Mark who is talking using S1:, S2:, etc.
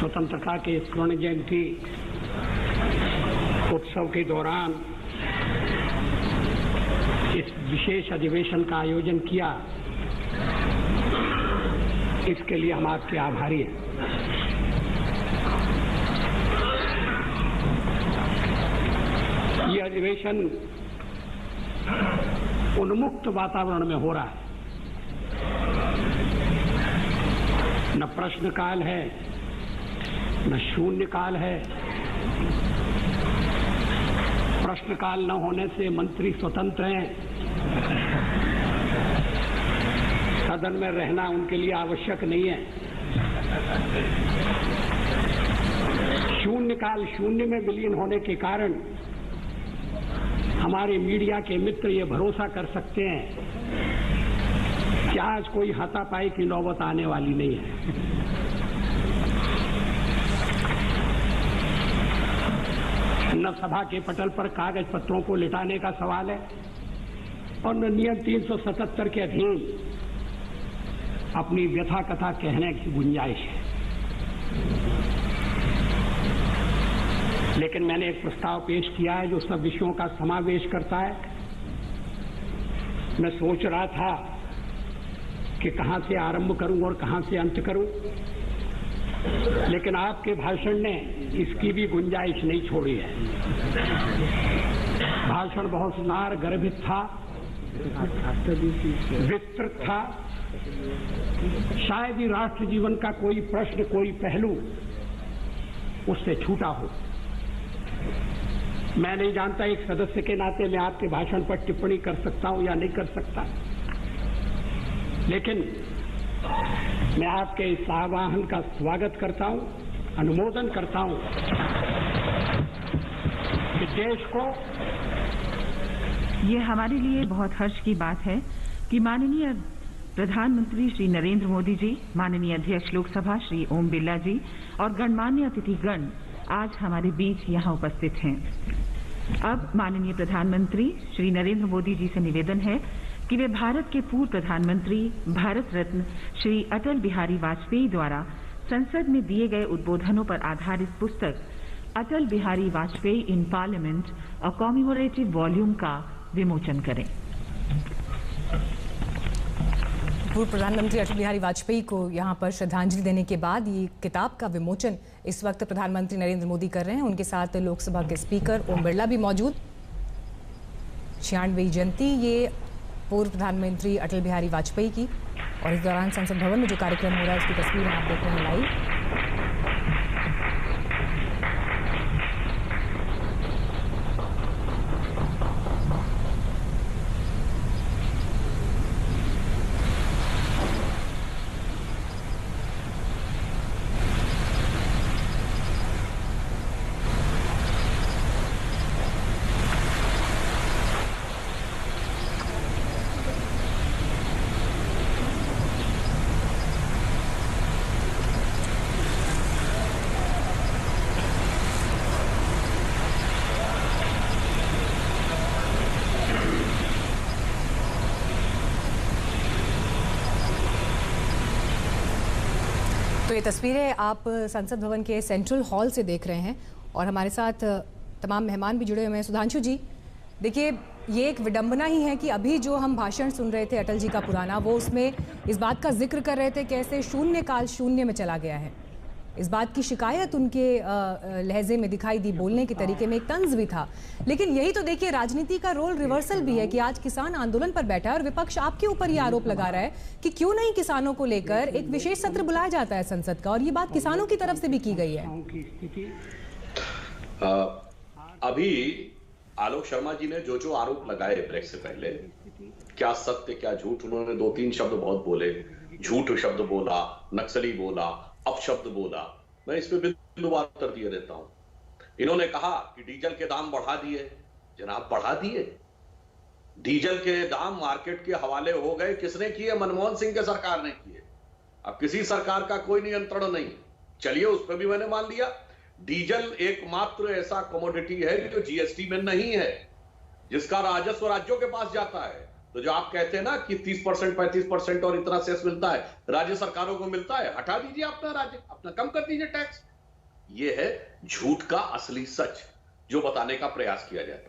S1: स्वतंत्रता के स्वर्ण जयंती उत्सव के दौरान इस विशेष अधिवेशन का आयोजन किया, इसके लिए हम आपके आभारी हैं। ये अधिवेशन उन्मुक्त वातावरण में हो रहा है। न प्रश्नकाल है, न शून्यकाल है। प्रश्नकाल न होने से मंत्री स्वतंत्र हैं, सदन में रहना उनके लिए आवश्यक नहीं है। शून्यकाल शून्य में विलीन होने के कारण हमारे मीडिया के मित्र ये भरोसा कर सकते हैं कि आज कोई हाथापाई की नौबत आने वाली नहीं है। न सभा के पटल पर कागज पत्रों को लिटाने का सवाल है और न नियम 377 के अधीन अपनी व्यथा कथा कहने की गुंजाइश है। लेकिन मैंने एक प्रस्ताव पेश किया है जो सब विषयों का समावेश करता है। मैं सोच रहा था कि कहां से आरंभ करूं और कहां से अंत करूं, लेकिन आपके भाषण ने इसकी भी गुंजाइश नहीं छोड़ी है। भाषण बहुत सुनार गर्भित था, विस्तृत था। शायद ही राष्ट्र जीवन का कोई प्रश्न, कोई पहलू उससे छूटा हो। मैं नहीं जानता एक सदस्य के नाते मैं आपके भाषण पर टिप्पणी कर सकता हूं या नहीं कर सकता, लेकिन मैं आपके इस आह्वान का स्वागत करता हूं, अनुमोदन करता हूं कि देश को।
S2: ये हमारे लिए बहुत हर्ष की बात है कि माननीय प्रधानमंत्री श्री नरेंद्र मोदी जी, माननीय अध्यक्ष लोकसभा श्री ओम बिरला जी और गणमान्य अतिथिगण आज हमारे बीच यहाँ उपस्थित हैं। अब माननीय प्रधानमंत्री श्री नरेंद्र मोदी जी से निवेदन है कि वे भारत के पूर्व प्रधानमंत्री भारत रत्न श्री अटल बिहारी वाजपेयी द्वारा संसद में दिए गए उद्बोधनों पर आधारित पुस्तक Atal Bihari Vajpayee in parliament a commemorative volume का विमोचन करें।
S3: पूर्व प्रधानमंत्री अटल बिहारी वाजपेयी को यहां पर श्रद्धांजलि देने के बाद ये किताब का विमोचन इस वक्त प्रधानमंत्री नरेंद्र मोदी कर रहे हैं। उनके साथ लोकसभा के स्पीकर ओम बिरला भी मौजूद। 96वीं जयंती ये पूर्व प्रधानमंत्री अटल बिहारी वाजपेयी की, और इस दौरान संसद भवन में जो कार्यक्रम हो रहा है उसकी तस्वीरें आप देख रहे हैं लाइव। तो ये तस्वीरें आप संसद भवन के सेंट्रल हॉल से देख रहे हैं और हमारे साथ तमाम मेहमान भी जुड़े हुए हैं। सुधांशु जी, देखिए ये एक विडंबना ही है कि अभी जो हम भाषण सुन रहे थे अटल जी का पुराना, वो उसमें इस बात का जिक्र कर रहे थे कैसे शून्य काल शून्य में चला गया है। इस बात की शिकायत उनके लहजे में दिखाई दी, बोलने के तरीके में एक तंज भी था। लेकिन यही तो देखिए राजनीति का रोल रिवर्सल भी है कि आज किसान आंदोलन पर बैठा है और विपक्ष आपके ऊपर यह आरोप लगा रहा है कि क्यों नहीं किसानों को लेकर एक विशेष सत्र बुलाया जाता है संसद का, और ये बात किसानों की तरफ से भी की गई है।
S4: अभी आलोक शर्मा जी ने जो आरोप लगाए ब्रेक से पहले, क्या सत्य क्या झूठ, उन्होंने 2-3 शब्द बहुत बोले। झूठ शब्द बोला, नक्सली बोला, अपशब्द बोला। मैं इस पे बिंदुवार उत्तर दिए देता हूं। इन्होंने कहा कि डीजल के दाम बढ़ा दिए। जनाब, बढ़ा दिए? डीजल के दाम मार्केट के हवाले हो गए। किसने किए? मनमोहन सिंह के सरकार ने किए। अब किसी सरकार का कोई नियंत्रण नहीं। चलिए, उस पर भी मैंने मान लिया। डीजल एकमात्र ऐसा कमोडिटी है जो जीएसटी में नहीं है, जिसका राजस्व राज्यों के पास जाता है। तो जो आप कहते हैं ना कि 30%, 35% और इतना सेस मिलता है, राज्य सरकारों को मिलता है, हटा दीजिए अपना, राज्य अपना कम कर दीजिए टैक्स। ये है झूठ का असली सच जो बताने का प्रयास किया जाता है।